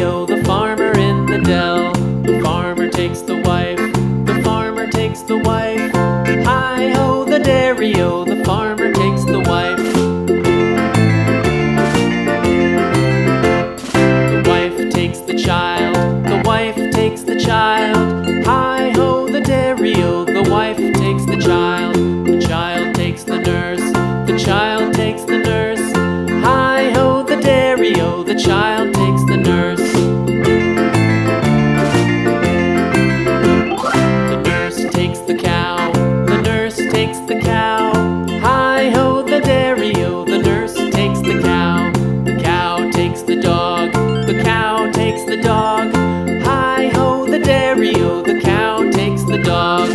dairy-o, the farmer in the dell. The farmer takes the wife, the farmer takes the wife. Hi-ho, the dairy-o, the farmer takes the wife. The wife takes the child, the wife takes the child. Hi-ho, the dairy-o, the wife takes the child. The child takes the nurse, the child takes the nurse. Hi-ho, the dairy-o, the child takes the nurse. The nurse takes the cow, the nurse takes the cow. Hi-ho, the dairy-o, the nurse takes the cow. The cow takes the dog, the cow takes the dog. Hi-ho, the dairy-o, the cow takes the dog.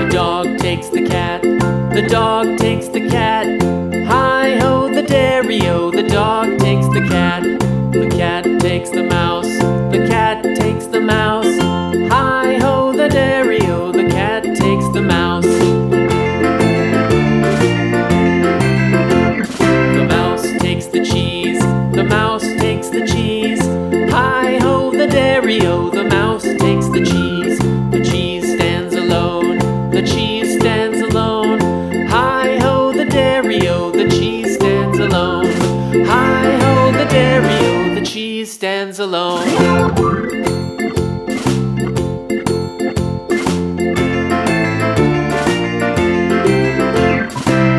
The dog takes the cat, the dog takes the cat. Hi-ho, the dairy-o, the dog takes the cat. The cat takes the mouse, the cat takes the mouse. Hi-ho, the dairy-o, the cat takes the mouse. The mouse takes the cheese, the mouse takes the cheese. Hi-ho, the dairy-o, the mouse takes the cheese. The cheese stands alone, the cheese stands alone. Hi-ho, the dairy-o, the cheese stands alone. Hi-ho, the dairy-o, the cheese stands alone.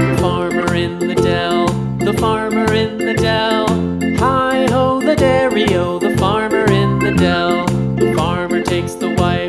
The farmer in the dell, the farmer in the dell. Hi-ho, the dairy-o, the farmer in the dell. The farmer takes the wife,